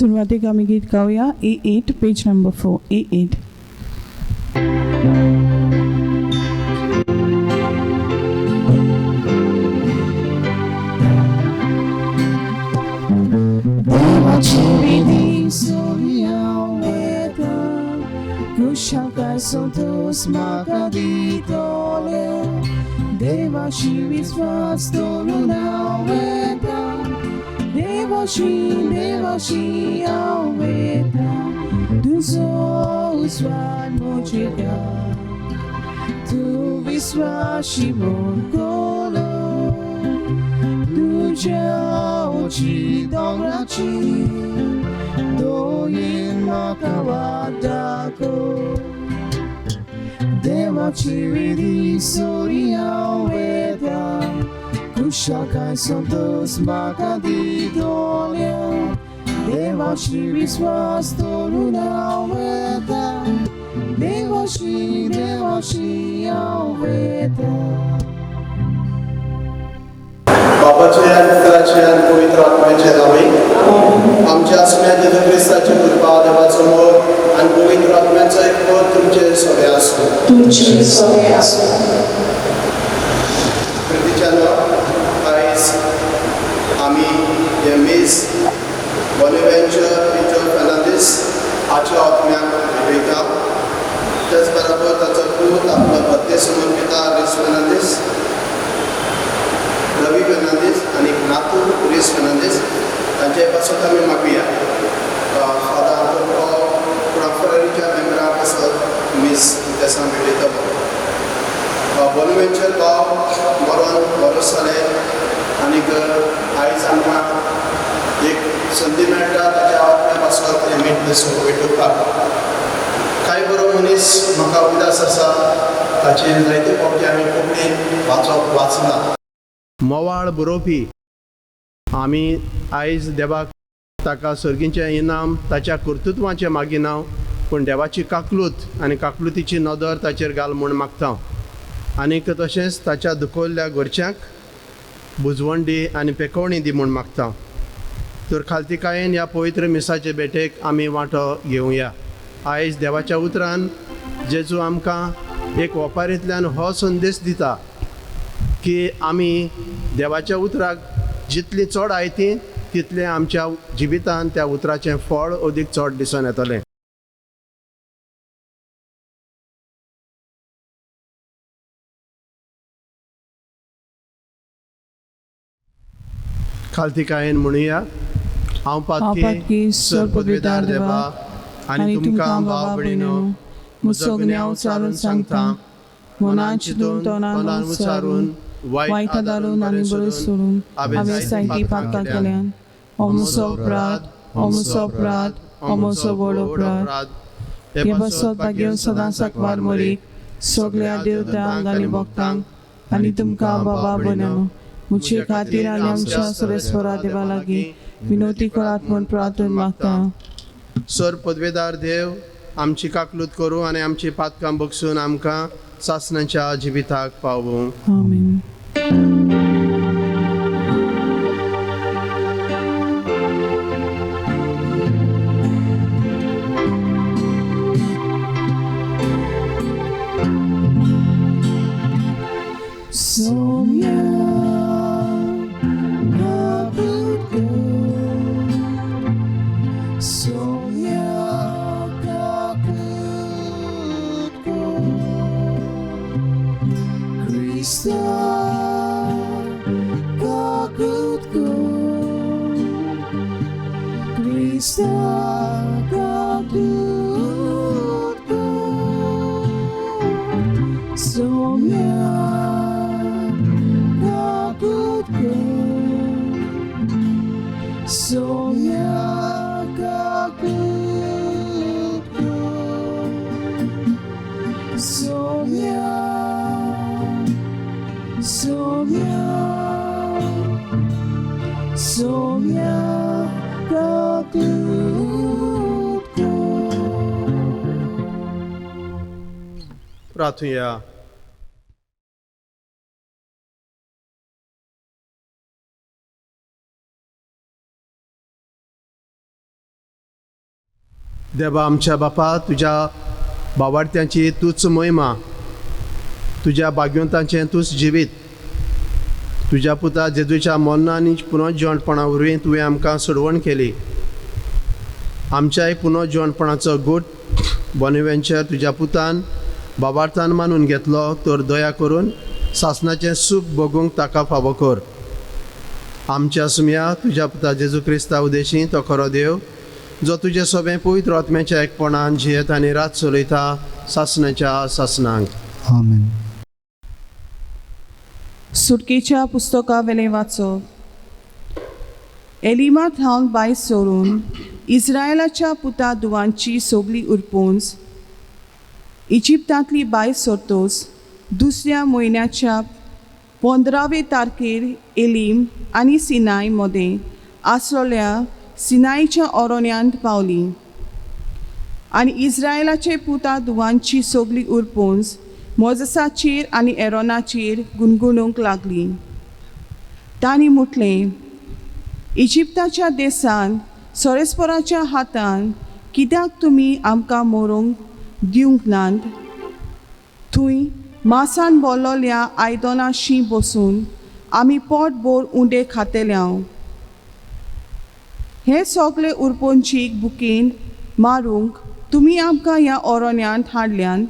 सुरुवातीक आम्ही गीत गाऊया A8 पेज नंबर 4 A8. देवाची विधी सोया वेदा कुशाका संतोष म्हाका दितोले देवाची विश्वास दवरून हांव वेदा देवाची हांव वेदा तुजो उजवाड म्हजेर तूं विश्वासी मोगलो तुझ्या ओची दोंगराची दोयेन म्हाका वादाको देवाची विधी सोरी हांव वेदा कुशाकाय संतोष म्हाका दितोल्या देवाची विश्वास दवरून हांव वेदा देवाची हांव वेदा. बापाचे आणि पुत्राचे आणि पवित्र आत्म्याचे नावे आमच्या आसम्या जेजू ख्रिस्ताची कृपा देवाचो मोग आणि पवित्र आत्म्याचा एक पद तुमचे सगळे असो. प्रितीच्यानो आयज आमी हे मीस बॉनेव्हेंचर विक्टर फेर्नांदीस हाच्या आत्म्याक भेटयता. त्याच बरोबर ताचो पूत आपलो भक्ती समर्पिता रिस फेर्नांदीस रवी फेर्नांदीस आणि नातू रिस फेर्नांदीस तांचे पासून आमी मागुया. फादर ट्रान्सफररीच्या मेंबराक पासत मीस देसा भेटयतलो. बॉनेव्हेंचर गांव मरून बरोस जाले आनीक आयज आमकां एक संदी मेळटा ताच्या आत्म्या पासत हे मीट दसून भेटोवपाक. कांय बरो मनीस म्हाका उदास आसा ताचे जायते फावटी आमी कोंकणीन वाचना. मोवाळ बरोवपी आमी आयज देवाक ताका सर्गीचें इनाम ताच्या कर्तृत्वाचें मागिनाव पूण देवाची काकलूत आनी काकलुतीची नदर ताचेर घाल म्हूण मागता. आनीक तशेंच ताच्या दुखोवल्ल्या घरच्यांक बुजवंडी आनी पेकोवणी दी म्हूण मागता. तर खालतिकायेन ह्या पवित्र मिसाचे भेटेक आमी वांटो घेवया. आयज देवाच्या उतरान जेजू आमकां एक ओपारींतल्यान हो संदेश दिता की आमी देवाच्या उतराक जितली चड आयती तितलें आमच्या जिवितान त्या उतराचें फळ अदीक चड दिसून येतलें. खालतिकायेन म्हणुया हांव पातकी सर्पविदार देवा आनी तुमकां भाव भयणीनो म्हजो ज्ञाव चालून सांगता मनान चिंतून तोंडान उच्चारून वायट धाडून आनी बरो सोडून हांवें जायतीं पातकां केल्यान हो म्हजो अपराध हो म्हजो व्हड अपराध. हे बसत भाग्योन सदांच साकवार मरीक सगळ्या देवतांक आनी भक्तांक आनी तुमकां बाबा भयणीनो म्हजे खातीर आनी आमच्या सुरेस्वरा देवा लागीं विनोती करात म्हूण प्रार्थना मागता. सर पदवेदार देव आमची काकलूत करूं आनी आमची पातकां बगसून आमकां सासणाच्या जिविताक पावूं. आमीन. प्रार्थुया. देवा आमच्या बापा, तुज्या भावार्थ्यांची तूच महिमा, तुज्या भाग्यवंतांचें तूच जिवीत, तुज्या पुता जेजूच्या मरणा आनी पुनर्जीवणपणा वरवीं तुवें आमकां सोडवण केली. आमच्याय पुनर्जीवणपणाचो गूट बोनेवेंचर तुज्या पुतान भावार्थान मानून घेतलो, तर दया करून सासणाचें सूख भोगूंक ताका फावो कर. आमच्या सुमया तुज्या पुता जेजू क्रिस्ता उदेशी तो खरो देव, जो तुजें सोबें पवित्र आत्म्याच्या एकपणान जियेत आनी रात चलयता सासणाच्या सासणांक. आमेन. सुटकेच्या पुस्तका वेले वाचप. एलिमात हावन बायस सोडून इस्रायलाच्या पुता दुवांची सोगली उरपूंस इजिप्तांतली बायस सोडतोस दुसऱ्या म्हयन्याच्या 15वे तारखेर एलीम आनी सिनाय मदें आसलोल्या सिनायच्या अरण्यांत पावली. आनी इस्रायलाचे पुता दुवांची सोगली उरपूंस मोजेसाचेर आनी एरोनाचेर गुणगुणूंक लागली. तांणी म्हटलें, इजिप्ताच्या देसान सोरेस्पोराच्या हातान कित्याक तुमी आमकां मरूंक दिवंक नात? थंय मासान बोल्लोल्या आयदनांशी बसून आमी पोटभर उंडे खातेल्याव. हे सगळे उरपोंचीक बुकेन मारूंक तुमी आमकां ह्या अरण्यांत हाडल्यांत.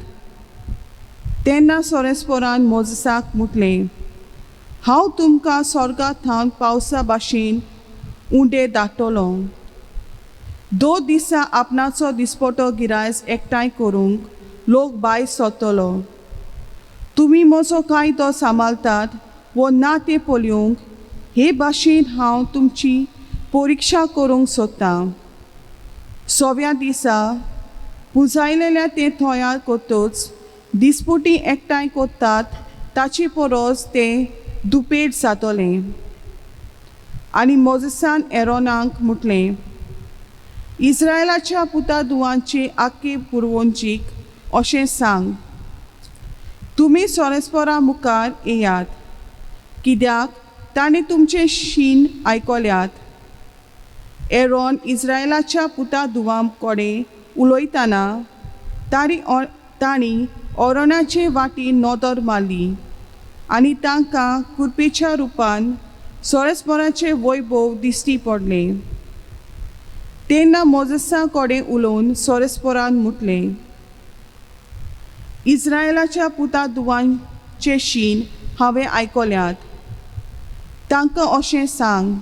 तेन्ना सोरेस्पोरान मोजेसाक म्हटलें, हांव तुमकां स्वर्गांत थावन पावसा भाशेन उंडे धाडटलो. 2 दिसा आपणाचो दिसपटो गिरायज एकठांय करूंक लोक भायर सरतलो. तुमी म्हजो कायदो सांबाळटात वो ना तें पळोवंक हे भाशेन हांव तुमची परिक्षा करूंक सोदतां. 6व्या दिसा पुजायलेल्या तें तयार करतच दिसपटी एकठांय करतात ताचे परस तें दुपेट जातलें. आनी मोजेसान एरोनाक म्हटलें, इस्रायलाच्या पुता दुवांचे आख्खे पुरवंचीक अशें सांग, तुमी सोरेस्पोरा मुखार येयात, कित्याक ताणें तुमचे शीन आयकल्यात. एरोन इस्रायलाच्या पुता दुवां कडेन उलयतना तांणी अरोनाचे वाटेन नदर मारली आनी तांकां कुरपेच्या रुपान सोरेस्पोराचे वैभव दिश्टी पडले. तेन्ना मोजेसा कडेन उलोवन सोरेस्पोरान म्हटलें, इस्रायलाच्या पुता दुवांचे शीन हांवें आयकल्यात. तांकां अशें सांग,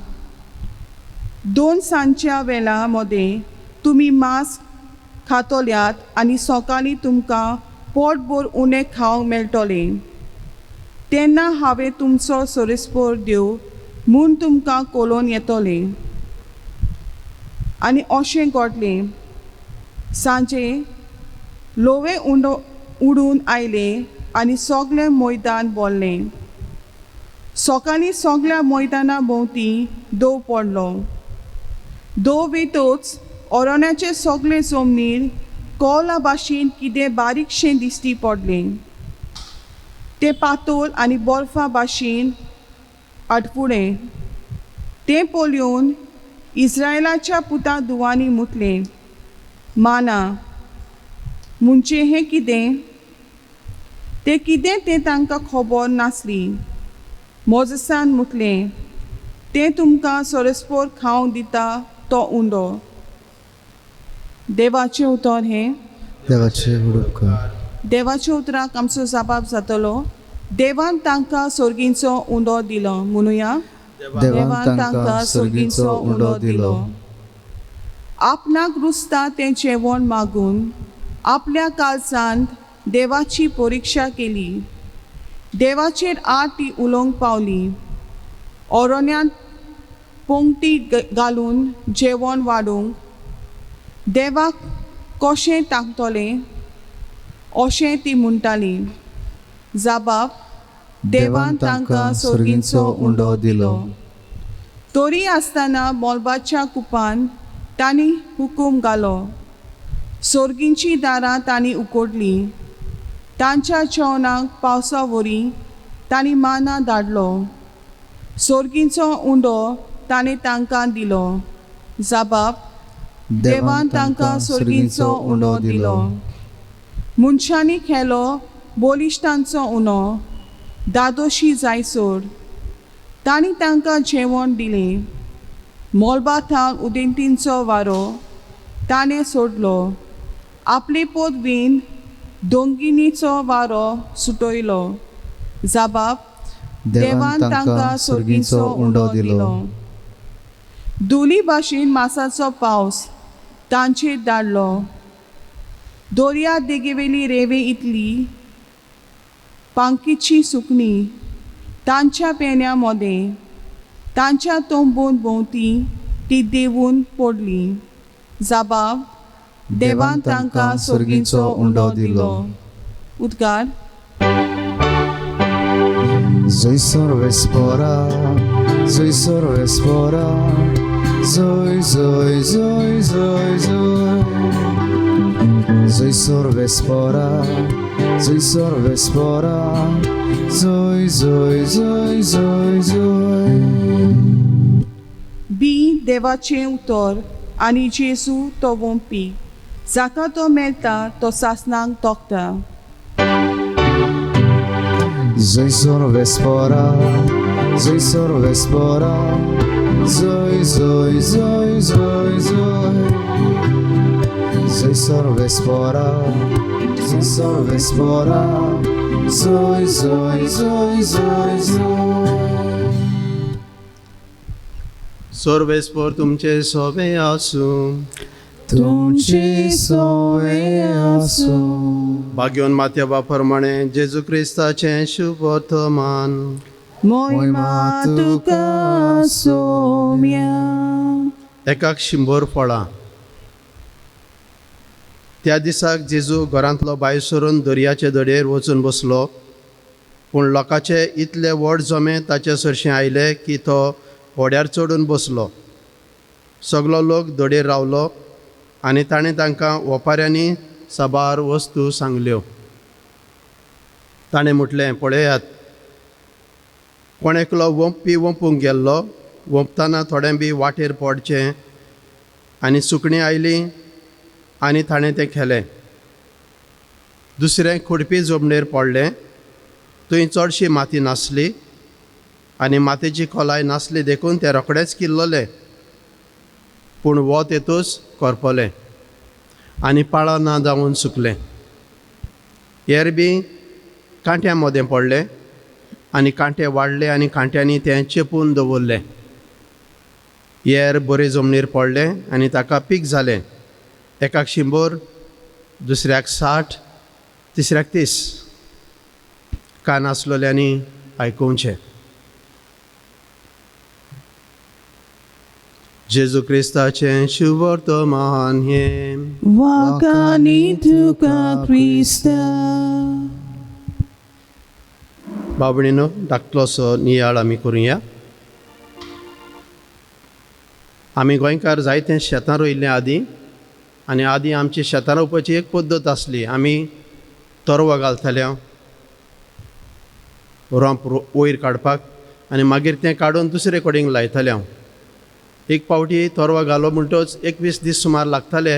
2 सांजच्या वेळा मदें तुमी मांस खातोल्यात आनी सकाळीं तुमकां पोटभर उणें खावंक मेळटलें. तेन्ना हांवें तुमचो सोरेस्पोर देव म्हूण तुमकां कोलोवन येतलें. आनी अशें घडलें. सांजे लोवे उडून आयले आनी सगळें मैदान भरलें. सकाळीं सगळ्या मैदाना भोंवती दव पडलो. दव वेतोच अरण्याचे सगळे जमनीर कौला भाशेन कितें बारीकशें दिश्टी पडलें. तें पातोळ आनी बर्फा भाशेन आडफुडें. तें पळोवन इस्रायलाच्या पुता दुवांनी म्हटलें, माना म्हणजे हें कितें? तें कितें तें तांकां खबर नासली. मोजेसान म्हटलें, तें तुमकां सोरेस्पोर खावंक दिता तो उंडो. देवाचें उतर हें. देवाचे उपकार. देवाच्या उतराक आमचो जबाब जातलो, देवान तांकां सोर्गींचो उंडो दिलो. म्हणुया, देवान तांकां सोर्गींचो उंडो दिलो. आपणाक रुचता तें जेवण मागून आपल्या काळजांत देवाची परिक्षा केली. देवाचेर ती उलोवंक पावली. अरण्यांत पंक्ती घालून जेवण वाडूंक देवाक कशें तांकतलें अशें ती म्हणटाली. जबाब, देवान तांकां सोर्गींचो उंडो दिलो. तरी आसतना मोलबाच्या कुपान तांणी हुकूम घालो. सोर्गींची दारां तांणी उगडली. तांच्या जेवणाक पावसा वरी तांणी माना धाडलो. सोर्गींचो उंडो ताणें तांकां दिलो. जबाब, देवान तांकां सुर्गींचो उंडो दिलो. मनशांनी खेलो बोलिश्टांचो उंडो दादोशी जायसोर. तांणी तांकां जेवण दिलें. मोलबाथाक उदेंतींचो वारो ताणें सोडलो. आपले पोदवीन दोंगिनीचो वारो सुटयलो. जबाब देवान तांकां सुर्गींचो उंडो दिलो. धुली भाशेन मासाचो पावस तांचेर धाडलो. दर्या देगेवेली रेंवे इतली पांकीची सुकणी तांच्या पेन्या मोदें तांच्या तोंबून भोंवती ती देंवून पडली. जबाब देवान तांकां सुर्गींचो उंडो दिलो. उद्गार जयसर वेस्परा, जयसर वेस्परा, जय जय जय जय जय. जयसर वेस्परा, जयसर वेस्परा, जय जय जय जय जय. बी देवाचें उतर आनी जेजू तो वंपी. जाका तो मेळटा तो सासणांक तोखता. जयसर वेस्परा, जयसर वेस्परा, जय जय जय जय जय. जयसर वेस्परा, जयसर वेस्परा, जय जय जय जय जय. सोर्वेस्पोर तुमचे सोबे आसूं. तुमचे सोवे आसूं. भाग्योन माथ्या प्रमाणे जेजू क्रिस्ताचें शुभ वर्तमान. मोहिमा तुका सोम्या. एकाक 100 फळां. त्या दिसाक जेजू घरांतलो भायर सरून दर्याचे दडेर वचून बसलो. पूण लोकांचे इतले व्हड जमे ताचे सरशें आयले की तो व्हड्यार चडून बसलो. सगलो लोक दडेर रावलो आनी ताणें तांकां ओपाऱ्यांनी साबार वस्तू सांगल्यो. ताणें म्हटलें, पळयात, कोण एकलो वंपी वंपूंक गेल्लो. वंपतना थोडें बी वाटेर पडचें आनी सुकणीं आयली आनी ताणें तें केलें. दुसरें खुडपी जमणेर पडलें. थंय चडशी माती नासली आनी मातयेची खोलाय नासली देखून तें रोखडेंच किल्ललें. पूण वत येतूच करपलें आनी पाळां ना जावन सुकलें. हेर बी कांट्यां मदें पडलें आनी कांटे वाडले आनी कांट्यांनी तें चेपून दवरलें. हेर बरे जमनीर पडलें आनी ताका पीक जालें. एकाक 100, दुसऱ्याक 60, तिसऱ्याक 30. कान आसलेल्यांनी आयकुचें. जेजू क्रिस्ताचें शुभ वर्तमान हें. वाकानी तुका क्रिस्ता. भाव भयणीनो, धाकटोसो नियाळ आमी करुया. आमी गोंयकार जायते शेतां रोयिल्लें आदीं आनी आदीं आमची शेतां रोवपाची एक पद्दत आसली. आमी तरवो घालताले रोंप वयर काडपाक आनी मागीर तें काडून दुसरे कडेन लायताले. एक पावटी तरवो घालो म्हणटच 21 दीस सुमार लागताले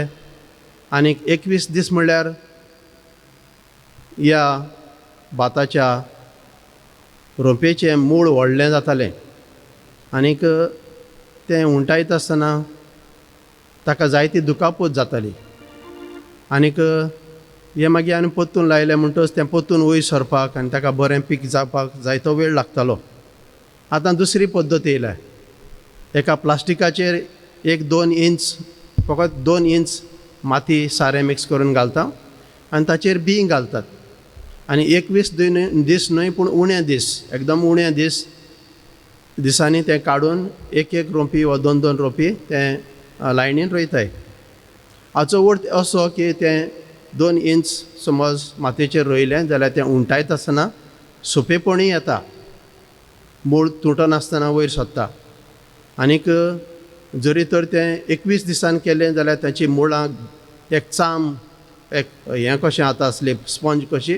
आनी 21 दीस म्हणल्यार ह्या भाताच्या रोंपेचें मूळ व्हडलें जातालें आनीक तें उंटायत आसतना ताका जायती दुखापत जाताली. आनीक हें मागीर आनी पोत्तून लायलें म्हणटच तें पोत्तून वयर सरपाक आनी ताका बरें पीक जावपाक जायतो वेळ लागतालो. आतां दुसरी पद्दत येयल्या. एका प्लास्टिकाचेर 1-2 इंच, फकत 2 इंच माती सारें मिक्स करून घालता आनी ताचेर बीं घालतात. आनी 21 दीस न्हय पूण उणे दीस, एकदम उणे दिसांनी तें काडून एक रोंपी वा 2 रोंपी तें लायनीन रोयताय. हाचो अर्थ असो की तें 2 इंच समज मातयेचेर रोयलें जाल्यार तें उंटायत आसतना सोंपेपणी येता. मूळ तुटनासतना वयर सरता. आनीक जरी तर तें 21 दिसान केलें जाल्यार ताची मुळां एक चाम, एक हें कशें आतां असलें स्पॉंज कशी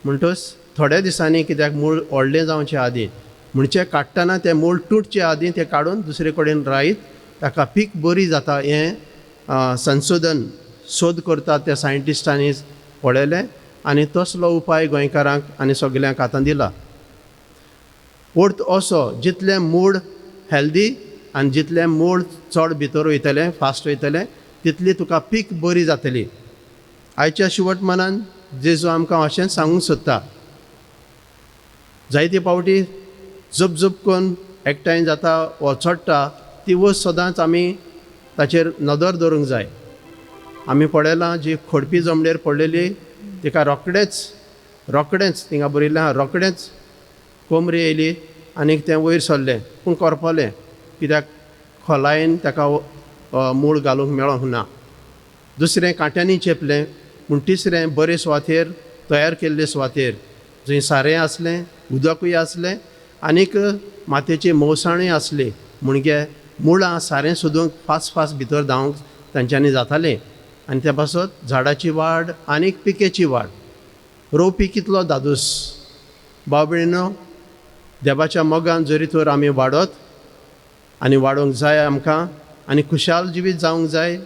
म्हणटच थोड्या दिसांनी कित्याक मूळ व्हडलें जावचें आदीं म्हणचे काडटना तें मूळ तुटचे आदीं तें काडून दुसरे कडेन रायत ताका पीक बरी जाता हें संशोधन शोध करतात त्या सायंटिस्टांनी पळयलें आनी तसलो उपाय गोंयकारांक आनी सगल्यांक आतां दिला. अर्थ असो जितलें मूड हेल्दी आनी जितलें मूड चड भितर वयतलें फास्ट वयतलें तितली तुका पीक बरी जातली. आयच्या शेवटमानान जेजू आमकां अशेंच सांगूंक सोदता, जायते पावटी जप करून एकठांय जाता वा चडटा ती वस्त सदांच आमी ताचेर नदर दवरूंक जाय. आमी पळयलां जी खोडपी जमणेर पडलेली तिका रोकडेंच तिंगा बरयल्लें आहा, रोकडेंच कोमरी येयली आनी तें वयर सरलें पूण करपलें कित्याक खोलायेन ताका मूळ घालूंक मेळोंक ना. दुसरें कांट्यांनी चेपलें पूण तिसरें बरे सुवातेर तयार केल्ले सुवातेर जंय सारें आसलें, उदकूय आसलें आनीक मातयेची मोवसाणूय आसली म्हणजे मुळां सारें सोदूंक फास्ट भितर धांवंक तांच्यांनी जातालें. आनी त्या पासत झाडाची वाड आनीक पिकेची वाड. रोवपी कितलो दादूस भाव भयणीनो, देवाच्या मोगान जरी तर आमी वाडत आनी वाडोवंक जाय आमकां आनी खुशाल जिवीत जावंक जाय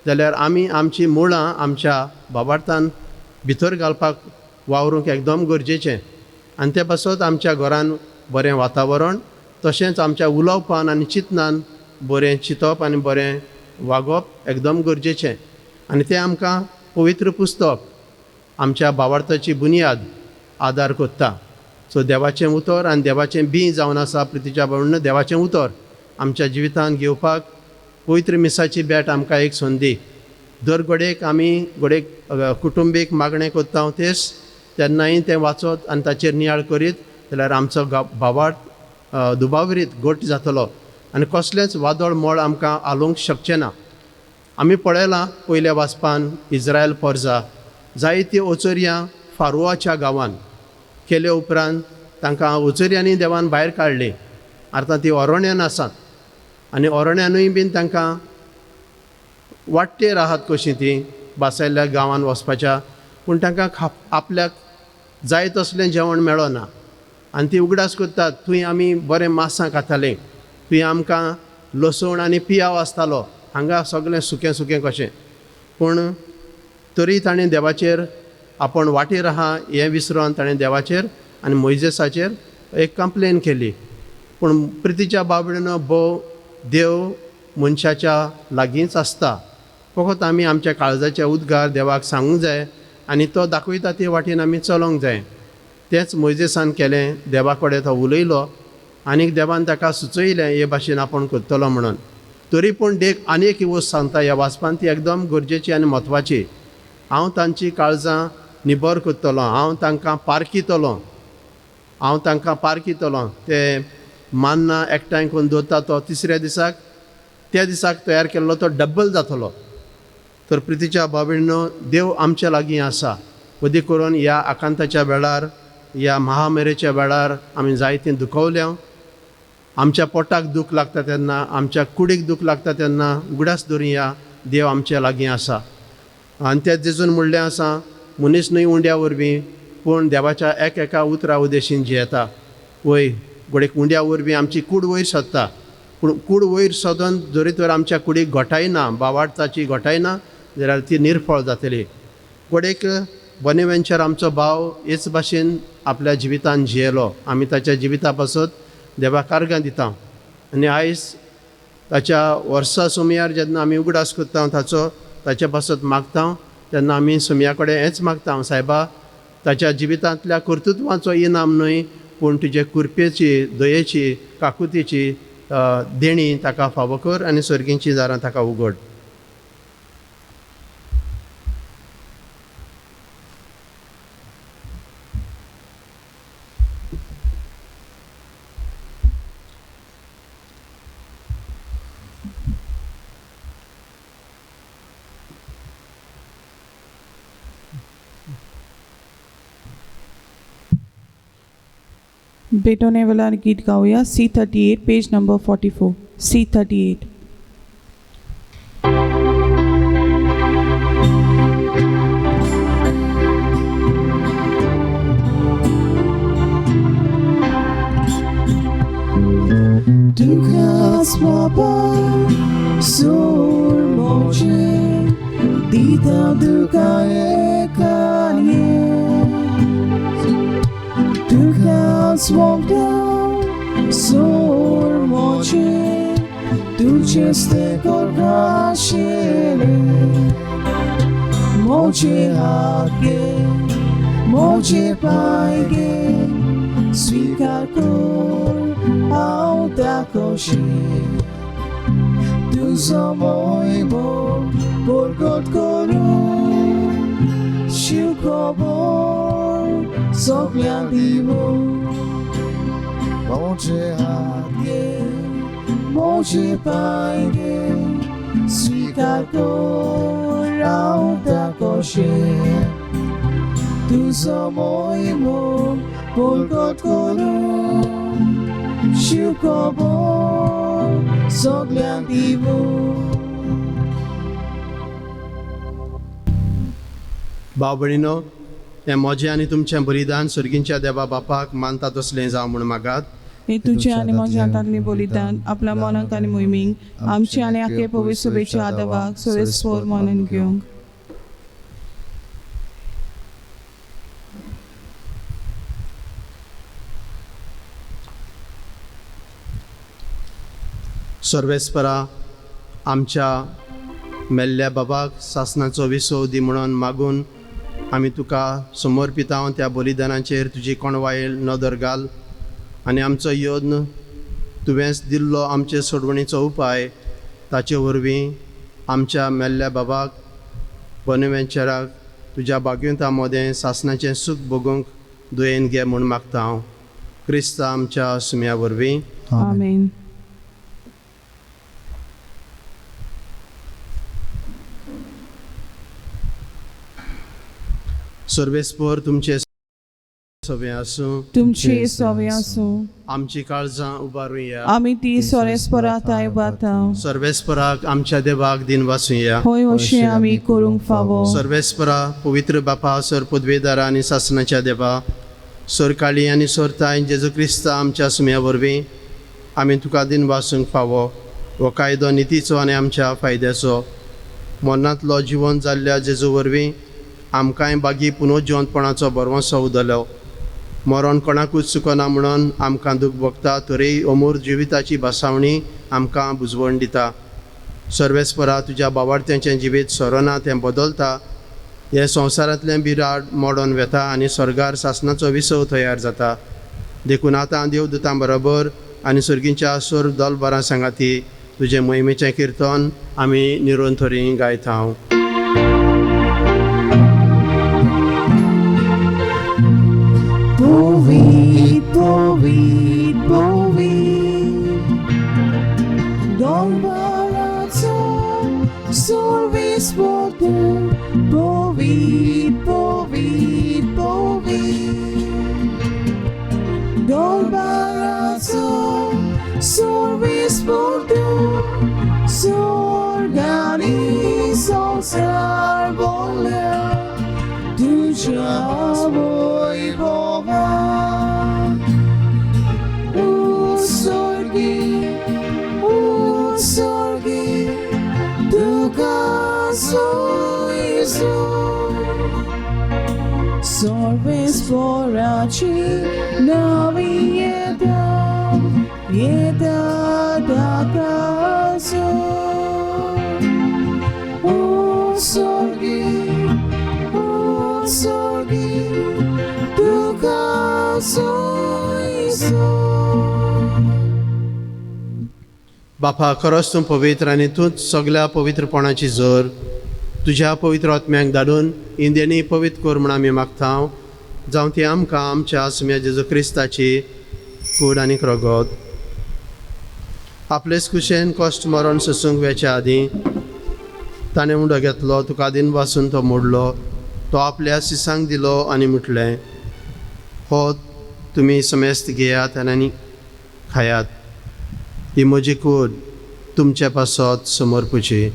जाल्यार आमी आमची मुळां आमच्या भावार्थान भितर घालपाक वावरूंक एकदम गरजेचें. आनी ते पासत आमच्या घरान बरें वातावरण तशेंच आमच्या उलोवपान आनी चिंतनान बरें चिंतप आनी बरें वागप एकदम गरजेचें. आनी तें आमकां पवित्र पुस्तक आमच्या भावार्थाची बुनियाद आदार कोत्ता. सो देवाचें उतर आनी देवाचें बी जावन आसा प्रितीच्या भावण देवाचें उतर आमच्या जिवितान घेवपाक पवित्र मिसाची भेट आमकां एक संदी. दर घडयेक आमी कुटुंबीक मागणें कोत्ता तेच तेन्नाय तें वाचत आनी ताचेर नियाळ करीत जाल्यार आमचो भावार्थ दुबावरीत घट जातलो आनी कसलेंच वादळ मोळ आमकां आलोवंक शकचें ना. आमी पळयलां पयल्या वाचपान इज्रायल पर्जा जायतीं ओचोरयां फारुआच्या गांवांत केले उपरांत तांकां ओचोरयांनी देवान भायर काडलीं. आतां तीं अरण्यान आसात आनी अरण्यानूय बीन तांकां वाटेर आहात कशीं तीं बासायल्ल्या गांवांत वचपाच्या पूण तांकां आपल्याक जाय तसलें जेवण मेळना आनी ती उगडास करतात थंय आमी बरें मांसां खातालीं, थंय आमकां लसूण आनी पियाव आसतालो, हांगा सगळें सुकें कशें. पूण तरी ताणें देवाचेर आपूण वाटेर आहा हें विसरोन ताणें देवाचेर आनी मोइजेसाचेर एक कंप्लेन केली. पूण प्रितीच्या बाबडीनो देव मनशाच्या लागींच आसता, फकत आमी आमच्या काळजाच्या उद्गार देवाक सांगूंक जाय आनी तो दाखयता ते वाटेन आमी चलोंक जाय. तेंच मोइजेसान केलें, देवा कडेन तो उलयलो आनीक देवान ताका सुचयलें हे भाशेन आपूण करतलो म्हणून. तरी पूण आनी एक वस्त सांगता ह्या वाचपान ती एकदम गरजेची आनी म्हत्वाची. हांव तांची काळजां निबर करतलो, हांव तांकां पारकितलो. ते मान्ना एकठांय करून दवरता तो तिसऱ्या दिसाक त्या दिसाक तयार केल्लो तो डब्बल जातलो. तर प्रितीच्या बाबडीनो देव आमच्या लागीं आसा. मदीं करून ह्या आकांताच्या वेळार ह्या महामेरेच्या वेळार आमी जायतीं दुखवल्या. आमच्या पोटाक दूख लागता तेन्ना, आमच्या कुडीक दूख लागता तेन्ना उगडास धरुया, देव आमच्या लागीं आसा. आनी तें जेजून म्हणलें आसा, मनीस न्हय उंड्या वरवीं पूण देवाच्या एका उतरा उदेशीन जियेता. वय घोडेक उंड्या वरवीं आमची कूड वयर सोदता, पूण कूड वयर सोदून जरी तर आमच्या कुडीक घोटाय ना, भावार्थाची घोटाय ना जाल्यार ती निर्फळ जातली. घोडेक बनेवेंचर आमचो भाव हेच भाशेन आपल्या जिवितान जियेलो. आमी ताच्या जिविता पासत देवाक कार्गां दिता आनी आयज ताच्या वर्सां सुमयार जेन्ना आमी उगडास करता ताच्या पासत मागता तेन्ना आमी सुमया कडेन हेंच मागता, सायबा ताच्या जिवितांतल्या कर्तृत्वाचो इनाम न्हय पूण तुजे कृपेची, दयेची, काकुतीची देणी ताका फावो कर आनी सर्गींची दारां ताका उगड. बेटोने वाला गीत गाऊया C38 page number 44 C38. Du kannst mal bei so moche Então tuka ekanie Tuka swogda Sur moche Tu cheste korgashele Moche hake Moche paige Svikar kor Auta koshe Tu samoi bo Borgot koru Shukobor Soklian divo Moche hake Moche paige Svikar kor Auta koshe Tu samoi bo Borgot koru Shukobor Soklian divo भाव भयणीनो हें म्हजें आनी तुमचें बलिदान सर्गींच्या देवा बापाक मानता तसलें जावं म्हूण मागात हे तुझे आणि माझ्या हातातले बलिदान आपल्या मनाक आणि मोहिमीक आमचे आणि आखे पवित्र सभेच्या आदवाक सोयस्पोर मानून घेवंक सर्वेस्परा आमच्या मेल्ल्या बाबाक सासणाचो विसव दी म्हणून मागून आमी तुका समर्पिता त्या बलिदानाचेर तुजी कोणवायल नदर घाल आनी आमचो यत्न तुवेंच दिल्लो आमचे सोडवणीचो उपाय ताचे वरवीं आमच्या मेल्ल्या बाबाक बनवेंचेराक तुज्या बागुंता मोदें सासणाचें सूख भोगूंक दुयेन घे म्हूण मागता हांव क्रिस्ता आमच्या सुम्या वरवीं आमेन सर्वेस्पोर तुमचे सवे आसूं तुमची सवय आसूं आमची काळजां उबारूया आमी ती सोरेस्परात आयबाता सर्वेस्पराक आमच्या देवाक दिन वासुया होय अशें आमी करूंक फावो सर्वेस्परा पवित्र बापा सर पदवेदारा आनी सासणाच्या देवा सर काळी आनी सोरताय जेजू क्रिस्ता आमच्या सुम्या वरवीं आमी तुका दिन वासूंक फावो हो कायदो नितीचो आनी आमच्या फायद्याचो मरणांतलो जिवन जाल्ल्या जेजू वरवीं आमकांय बागी पुनर्जिवंतपणाचो बरवंसो उदलो मरण कोणाकूच चुकना म्हणून आमकां दूख भोगता तरी अमूर जिविताची भासावणी आमकां बुजवण दिता सर्वेस्परा तुज्या बावार्थ्यांचें जिवीत सोरना तें बदलता हे संवसारांतलें बिराड मोडोन वेता आनी स्वर्गार सासणाचो विसव तयार जाता देखून आतां देवदूतां बरोबर आनी सर्गींच्या सोर दलबारां सांगाती तुजे मोहिमेचें कीर्तन आमी निरोंतरी गायता हांव Povit, povit, povit Don barazo Sorvis portem Povit, povit, povit Don barazo Sorvis portem Sorgani Sonsar volea Tuja voi bova Usorgi Tuka soizu Sorves poraci Navi Yeda dakazu Usorgi Tuka soizu बापा खरोच तूं पवित्र आनी तूंच सगळ्या पवित्रपणाची जोर तुज्या पवित्र आत्म्याक धाडून इंदियांनी पवित्र कोर म्हूण आमी मागता जावं ती आमकां आमच्या सुम्या जेजू क्रिस्ताची कूड आनी रगत आपलेच कुशेन कश्ट मरण सोसूंक वेच्या आदीं ताणें उंडो घेतलो तुका दिन वासून तो मोडलो तो आपल्या सिसांक दिलो आनी म्हटलें हो तुमी समेस्त घेयात आनी खायात ही म्हजी कूड तुमच्या पासत समर्पूची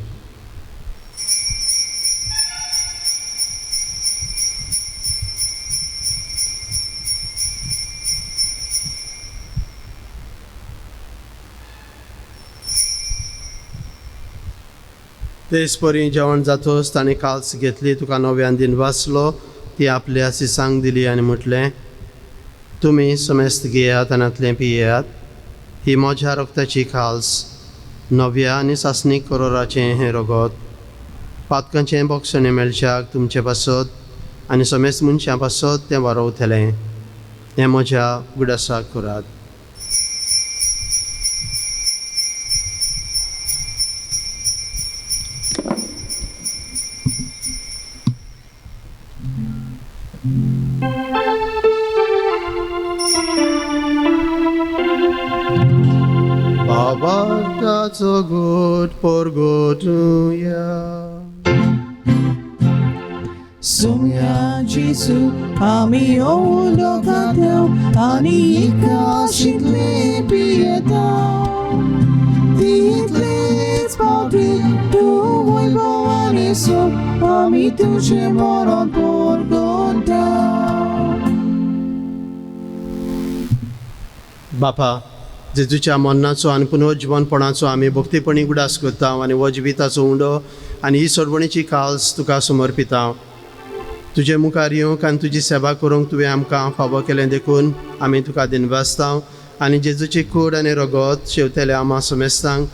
तेचपरी जेवण जातोच ताणें काल्स घेतली, तुका नव्यान दिन वाचलो, ती आपल्या सिसांक दिली आनी म्हटलें, तुमी समेस्त घेयात आनी आतलें पियेयात, ही म्हज्या रक्ताची काल्स, नव्या आनी सासणीक करोराचें हें रगत, पातकांचें बोगसणें मेळच्याक तुमचे पासत आनी समेस्त मनशां पासत तें वारोवतलें. हें म्हज्या गुडासाक करात. Babartaco gut porgotuja. Sumia Jesu, ami ołodokatę, ani ikasitli pieta. Titlic patri, tu wojbowany są, ami tuże moron porgota. बापा, जेजूच्या मरणाचो आनी पुनर्जीवनपणाचो आमी भक्तीपणी उडास करता आनी हो जिविताचो उंडो आनी ही सोडवणेची काल्स तुका समर्पिता. तुजे मुखार येवंक आनी तुजी सेवा करूंक तुवें आमकां फावो केलें देखून आमी तुका दिनवासता आनी जेजूची कूड आनी रगत शेवतेल्या आमा समेस्तांक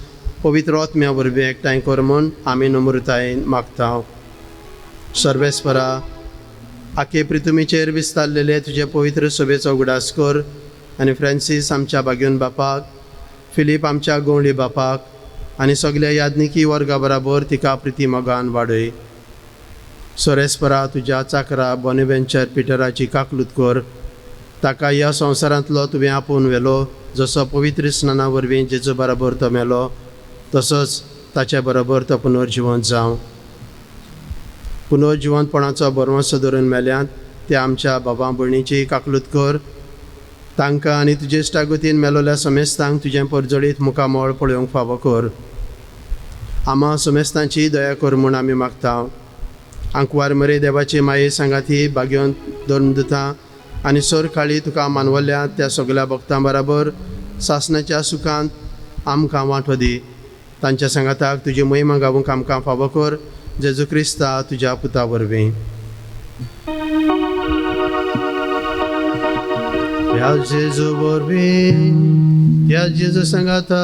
पवित्र आत्म्या वरवीं एकठांय कर म्हूण आमी नम्रतायेन मागता. सर्वेस्परा, आखे पृथ्वीचेर विस्तारलेले तुजे पवित्र सभेचो उगडास कर आनी फ्रांसीस आमच्या बागेवन बापाक, फिलीप आमच्या गवळी बापाक आनी सगल्या याज्ञिकी वर्गा बराबर तिका प्रिती मोगान वाडय. सोरेस्परा, तुज्या चाकरा बॉनेवेंचर पिटराची काकलूत कर. ताका ह्या संवसारांतलो तुवें आपोवन व्हेलो, जसो पवित्र स्नाना वरवीं जेजू बराबर तो मेलो, तसोच ताचे बरोबर तो पुनर्जीवन जावं. पुनर्जीवनपणाचो बरवंसो धरून मेल्यांत त्या आमच्या बाबा भयणीची काकलूत कर. तांकां आनी तुजे इश्टागतीन मेलोल्या समेस्तांक तुजें परजळीत मुखामोळ पळोवंक फावो कर. आमा समेस्तांची दया कर म्हूण आमी मागता. आंकवार मरे देवाची माये सांगाती बागेवन धर्मदुतां आनी सर काळी तुका मानवल्या त्या सगल्या भक्तां बराबर सासणाच्या सुखांत आमकां वांटो दी. तांच्या सांगाताक तुजी महिमा गावूंक आमकां फावो कर. जेजू क्रिस्ता तुज्या पुता वरवीं. ह्या जेजू वरवीं, ह्या जेजू सांगाता,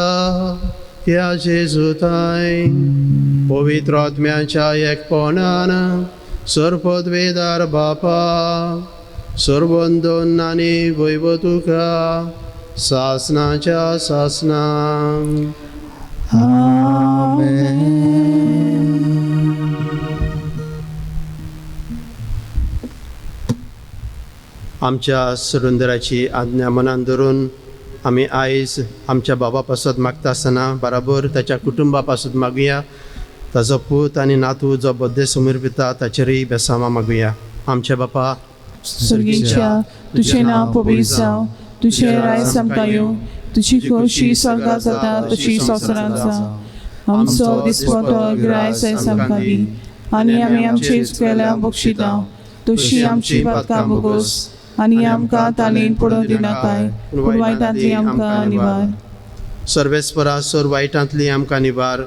ह्या जेजू ताय पवित्र आत्म्याच्या एकपणान सर्वपदवेदार बापा सर्वंदोन आनी वैभव तुका सासणाच्या सासणांक. आमच्या सुरुंदराची आज्ञा मनान धरून आमी आयज आमच्या बाबा पासत मागता आसतना बराबर ताच्या कुटुंबा पासत मागुया. ताजो पूत आनी नातू जो बड्डे समर्पिता ताचेरय बेसामां मागुया. आमचे बापा Surginच्या तुझे नाव पवित्र जावं, तुझे राय समता येवं, तुझी खोशी स्वर्गात जाता तशी संवसारांत जावं. आमचो दिसपतो गिराय सैस आमकां दी आनी आमी आमचे चुकेल्या बक्षिता, तशी आमची पातकां बोगोस आनी आमकां तालीन पडोवं दिनाकाय, पूण वायटांतली आमकां निवार. सर्वेस्परा, सर वायटांतली आमकां निवार.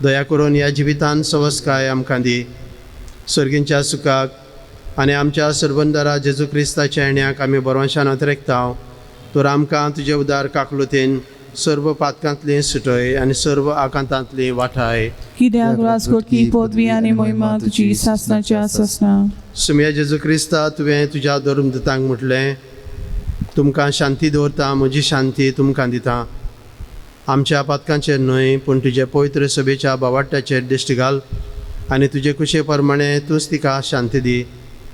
दया करून ह्या जिवितान सवस्काय आमकां दी. सर्गींच्या सुखाक आनी आमच्या सर्वंदारा जेजू क्रिस्ताच्या येण्याक आमी बरोवशान अतिरेकता. तर आमकां तुजे उदार काकलुतेन सर्व पातकांतली सुटय आनी सर्व आकांतांतली वाठाय. कित्याक राजकोटकी पदवी आनी महिमा तुजी सासणाच्या सासना. सुम्या जेजू क्रिस्ता, तुवें तुज्या धर्मदुतांक म्हटलें, तुमकां शांती दवरता, म्हजी शांती तुमकां दिता. आमच्या पातकांचेर न्हय पूण तुजे पवित्र सभेच्या बावाट्याचेर दिश्टी घाल आनी तुजे कुशे प्रमाणे तूंच तिका शांती दी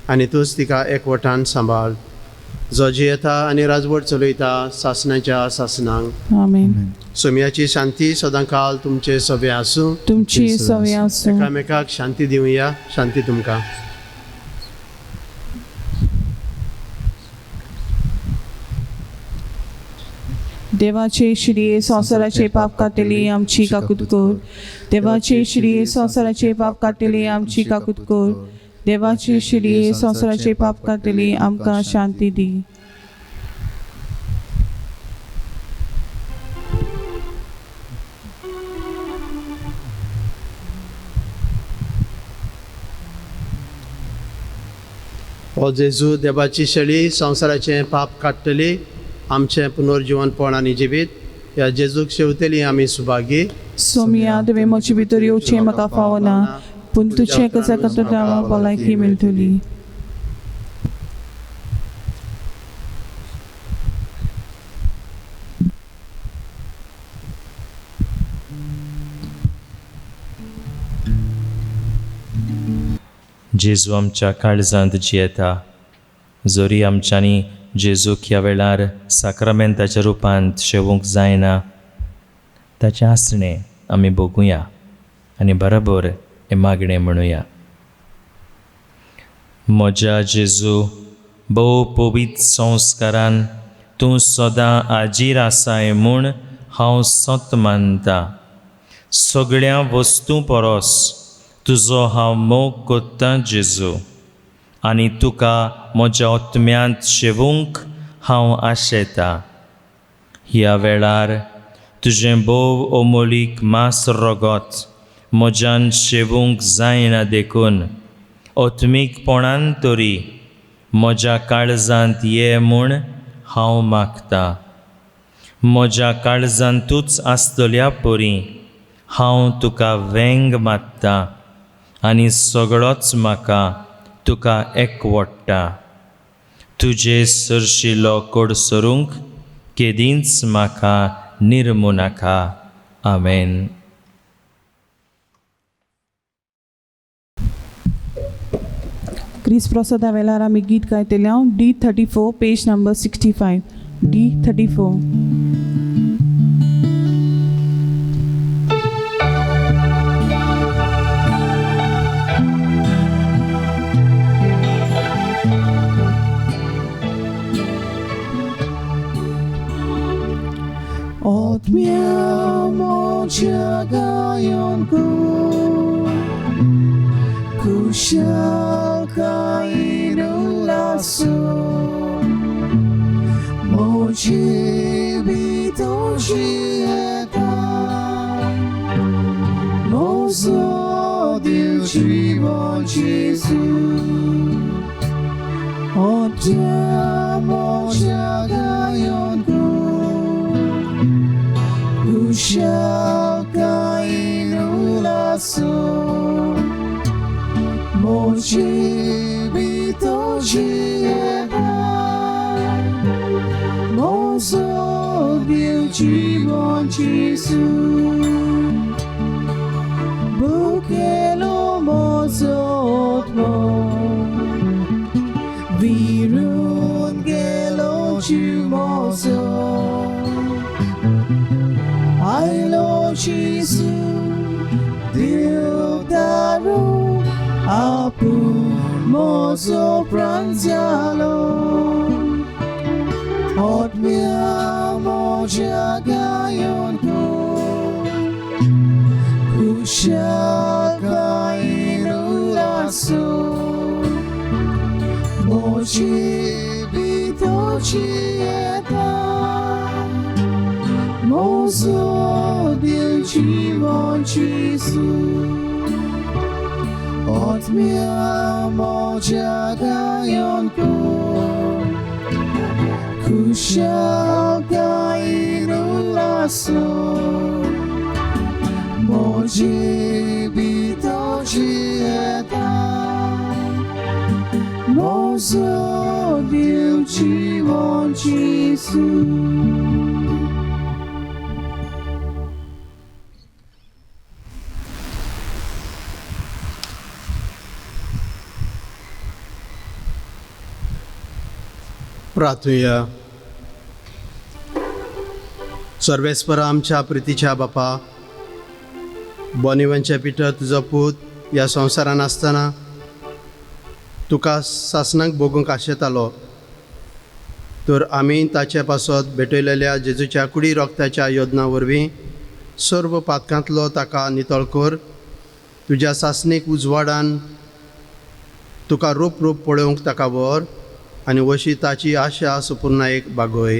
आनी तूंच तिका एकवटान सांबाळ. जो जियेता आनी राजवट चलयता सासणाच्या सासनांक. आमेन. सुम्याची शांती सदां काल तुमचे सभे आसूं. तुमची सवय आसूं. एकामेकाक शांती दिवया. शांती तुमकां. देवाचे श्री संवसाराचे पाप काटेली आमची काकूत कर. देवाचे श्री संवसाराचे पाप काटेली आमची काकूत कर. देवाचे श्री संवसाराचे पाप काटेली आमकां शांती दी. ओ जेजू देवाची शेळी संवसाराचें पाप काडटली आमचें पुनर्जीवनपण आनी जिवीत ह्या जेजूक शेवतली आमी सुभागी सोमिया तुवें म्हजे भितर येवचें म्हाका फावना पूण तुजें कशें करता भलायकी मेळटली. जेजू आमच्या काळजांत जियेता. जोरी आमच्यांनी जेजूक ह्या वेळार साक्रामेंताच्या रुपांत शेवूंक जायना ताचें आसणें आमी भोगुया आनी बरोबर हें मागणें म्हणुया. म्हज्या जेजू भोव पवित्र संस्कारान तूं सदां आजीर आसाय म्हूण हांव सत मानता. सगळ्या वस्तू परस तुजो हांव मोग कोत्ता जेजू आनी तुका म्हज्या आत्म्यांत शेवूंक हांव आशेता. ह्या वेळार तुजें भोव अमोलीक मास रगत म्हज्यान शेवूंक जायना देखून आत्मीकपणान तरी म्हज्या काळजांत ये म्हूण हांव मागतां. म्हज्या काळजांतूच आसतल्या परी हांव तुका वेंग मात्ता आनी सगळोच म्हाका तुका एकवडटा. तुजे सरशिलो कोड सरूंक केदींच म्हाका निर्मू नाका. आमेन. क्रिस्त प्रसादा वेळार आमी गीत गायतले हांव D34 page number 65 D34. Odmiał mocia gajonku, kusialka i do lasu, moci bito żyjeta, mozo dziewczywo Jezu. Odmiał mocia gajonku, kusialka i do lasu, moci bito żyjeta, mozo dziewczywo Jezu. Bukelo mozo tmo, wirun gelo ciu mozo. I Lord Jesus, Dieu daru apu mozo pranzalo, od mia moja gayonko, kushaka irulaso, moji bitochieta. Mozo dziewczywo Jezu, od mia moja gajonko, kusialka i do lasu, moji bito żyjeta, mozo dziewczywo Jezu. प्रार्थूया. सर्वेस्परा आमच्या प्रितीच्या बापा, बोनिवांचे पिटर तुजो पूत ह्या संवसारान आसतना तुका सासणाक भोगूंक आशेतालो, तर आमी ताचे पासत भेटयलेल्या जेजूच्या कुडी रोगताच्या योजना वरवीं सर्व पातकांतलो ताका नितळ कर. तुज्या सासणीक उजवाडान तुका रूप रूप पळोवंक ताका व्हर आनी वशी ताची आशा सुपूर्णायेक बागोय.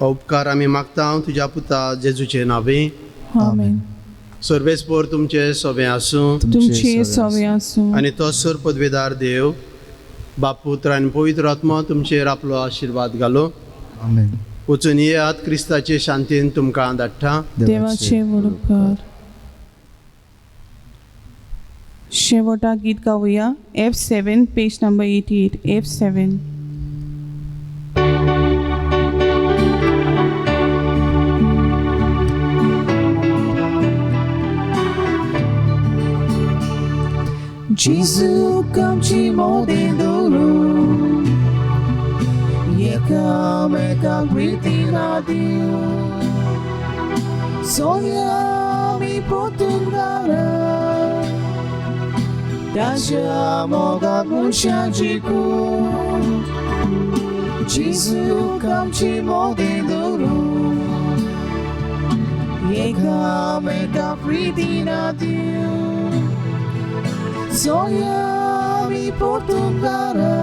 हो उपकार आमी मागता तुज्या पुता जेजूचे नांवी. आमेन. सर्वेस्पर तुमचे सोबे आसूं तुमचे सवे आसूं आनी तो सर पदवेदार देव बाप पुत्र आनी पवित्र आत्मा तुमचेर आपलो आशिर्वाद घालो. आमेन. वचून येयात, क्रिस्ताचे शांतीन तुमकां धाडटा. देवाचे वरपकार. शेवटा गीत गावूया. F7 page number 88. F7. Gesù camci modendolo, come gritina Dio, sognami potungara, dacciamo capucciagico. Gesù camci modendolo, come gritina Dio, sognami potungara,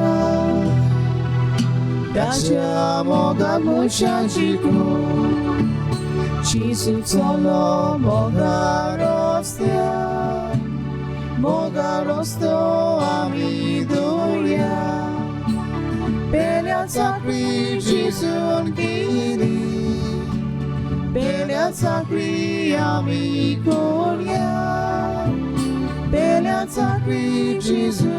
dacciamo capucciagico. Gesù solo moga rosto amidolia, bella sacri Gesù chini, bella sacri amicolia, bella sacri Gesù